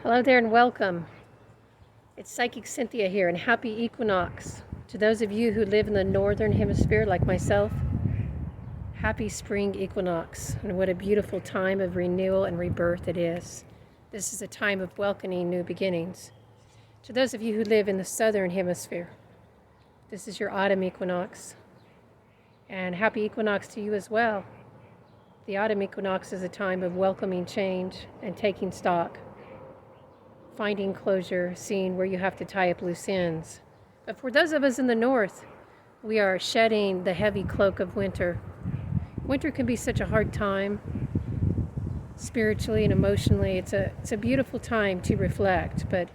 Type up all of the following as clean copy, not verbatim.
Hello there and welcome. It's Psychic Cynthia here, and happy Equinox. To those of you who live in the northern hemisphere like myself, happy Spring Equinox, and what a beautiful time of renewal and rebirth it is. This is a time of welcoming new beginnings. To those of you who live in the southern hemisphere, this is your autumn equinox, and happy Equinox to you as well. The autumn equinox is a time of welcoming change and taking stock, finding closure, seeing where you have to tie up loose ends. But for those of us in the north, we are shedding the heavy cloak of winter. Winter can be such a hard time, spiritually and emotionally. It's a beautiful time to reflect, but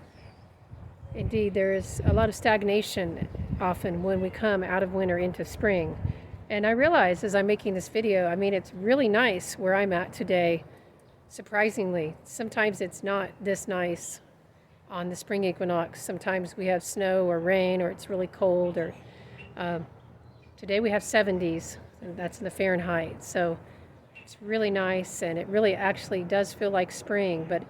indeed there is a lot of stagnation often when we come out of winter into spring. And I realize as I'm making this video, it's really nice where I'm at today. Surprisingly, sometimes it's not this nice on the spring equinox. Sometimes we have snow or rain, or it's really cold, or today we have 70s, and that's in the Fahrenheit. So it's really nice, and it really actually does feel like spring. But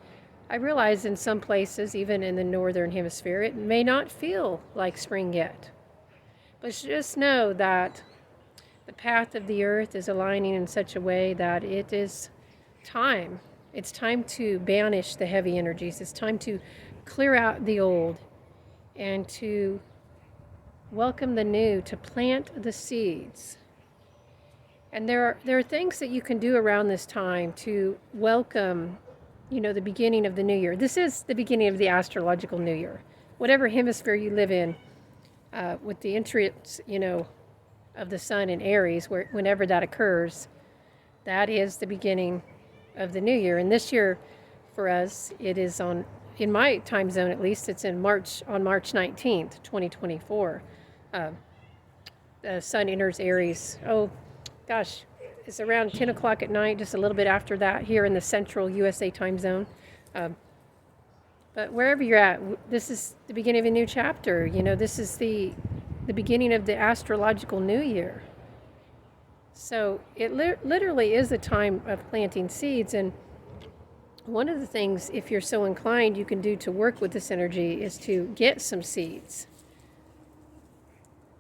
I realize in some places, even in the northern hemisphere, it may not feel like spring yet. But just know that the path of the earth is aligning in such a way that it is time. It's time to banish the heavy energies. It's time to clear out the old and to welcome the new, to plant the seeds. And there are things that you can do around this time to welcome, the beginning of the new year. This is the beginning of the astrological new year. Whatever hemisphere you live in, with the entrance, of the sun in Aries, whenever that occurs, that is the beginning of the new year. And this year for us, it is in my time zone at least, it's on March 19th, 2024. The sun enters Aries. Oh gosh, it's around 10 o'clock at night, just a little bit after that here in the central USA time zone. But wherever you're at, this is the beginning of a new chapter. This is the beginning of the astrological new year. So it literally is a time of planting seeds. And one of the things, if you're so inclined, you can do to work with this energy is to get some seeds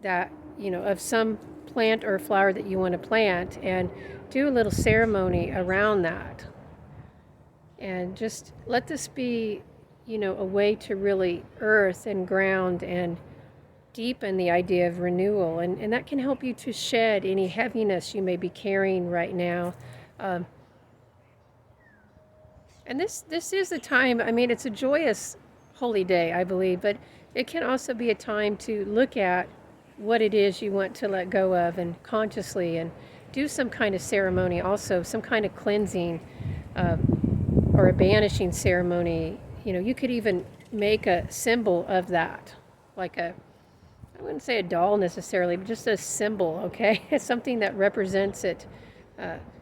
that, of some plant or flower that you want to plant, and do a little ceremony around that. And just let this be, a way to really earth and ground and deepen the idea of renewal. And that can help you to shed any heaviness you may be carrying right now. And this is a time, it's a joyous holy day, I believe, but it can also be a time to look at what it is you want to let go of, and consciously, and do some kind of ceremony also, some kind of cleansing, or a banishing ceremony. You could even make a symbol of that, like I wouldn't say a doll necessarily, but just a symbol, okay? It's something that represents it.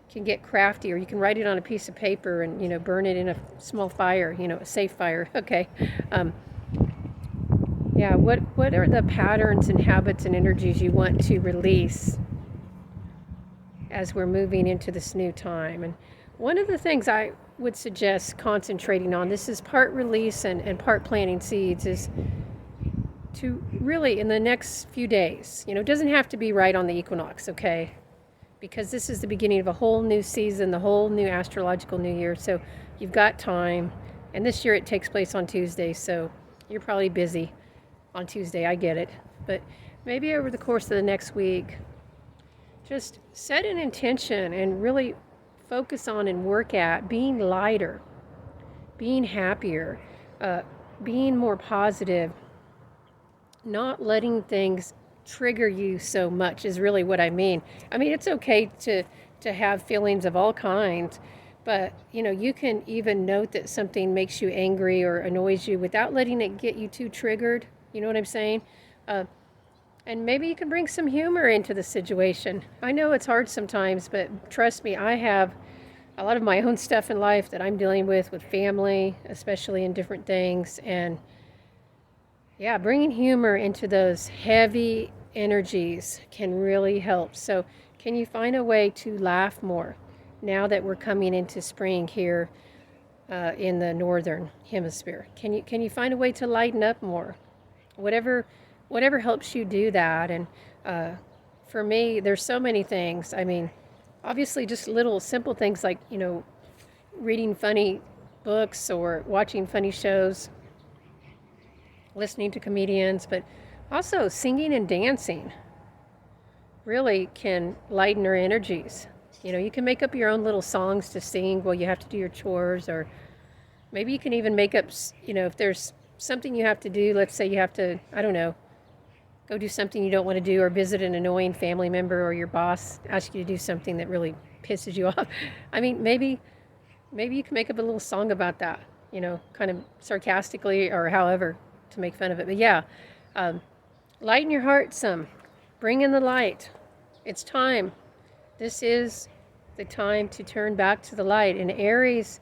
Can get crafty, or you can write it on a piece of paper and burn it in a small fire, a safe fire. Okay. What are the patterns and habits and energies you want to release as we're moving into this new time? And one of the things I would suggest concentrating on, this is part release and part planting seeds, is to really, in the next few days, it doesn't have to be right on the equinox, okay? Because this is the beginning of a whole new season, the whole new astrological new year. So you've got time. And this year it takes place on Tuesday, so you're probably busy on Tuesday. I get it. But maybe over the course of the next week, just set an intention and really focus on and work at being lighter, being happier, being more positive, not letting things trigger you so much is really what I mean. It's okay to have feelings of all kinds, but you can even note that something makes you angry or annoys you without letting it get you too triggered. You know what I'm saying? And maybe you can bring some humor into the situation. I know it's hard sometimes, but trust me, I have a lot of my own stuff in life that I'm dealing with family, especially in different things. And yeah, bringing humor into those heavy energies can really help. So can you find a way to laugh more now that we're coming into spring here? in the northern hemisphere. Can you find a way to lighten up more? Whatever helps you do that. And for me, there's so many things. I mean, obviously, just little simple things like, reading funny books or watching funny shows, listening to comedians, but also singing and dancing really can lighten our energies. You can make up your own little songs to sing while you have to do your chores, or maybe you can even make up, if there's something you have to do, let's say you have to, I don't know, go do something you don't want to do, or visit an annoying family member, or your boss asks you to do something that really pisses you off. I mean, maybe you can make up a little song about that, kind of sarcastically or however to make fun of it. But yeah, lighten your heart some. Bring in the light. It's time. This is the time to turn back to the light. And Aries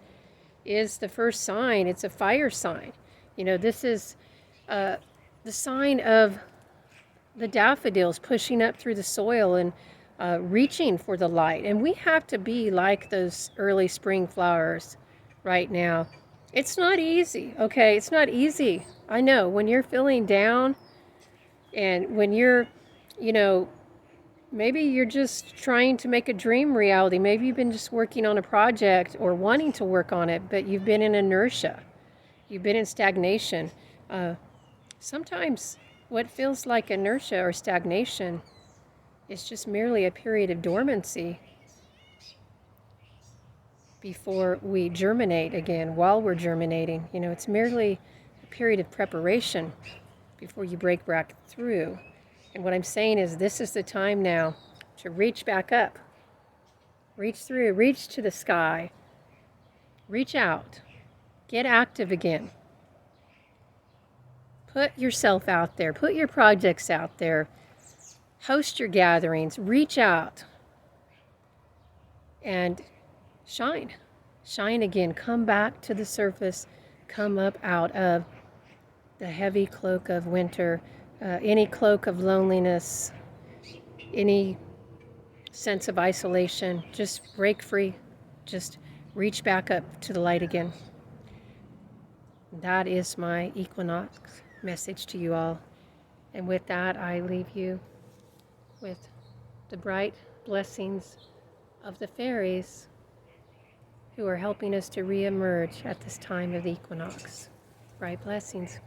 is the first sign. It's a fire sign. This is the sign of the daffodils pushing up through the soil and reaching for the light. And we have to be like those early spring flowers right now. It's not easy, okay? It's not easy. I know when you're feeling down and when you're, maybe you're just trying to make a dream reality. Maybe you've been just working on a project or wanting to work on it, but you've been in inertia. You've been in stagnation. Sometimes what feels like inertia or stagnation is just merely a period of dormancy before we germinate again, while we're germinating. It's merely a period of preparation before you break back through. And what I'm saying is this is the time now to reach back up, reach through, reach to the sky, reach out, get active again. Put yourself out there, put your projects out there, host your gatherings, reach out and shine again. Come back to the surface, come up out of the heavy cloak of winter, any cloak of loneliness, any sense of isolation. Just break free, just reach back up to the light again. That is my equinox message to you all. And with that, I leave you with the bright blessings of the fairies who are helping us to re-emerge at this time of the equinox. Bright blessings.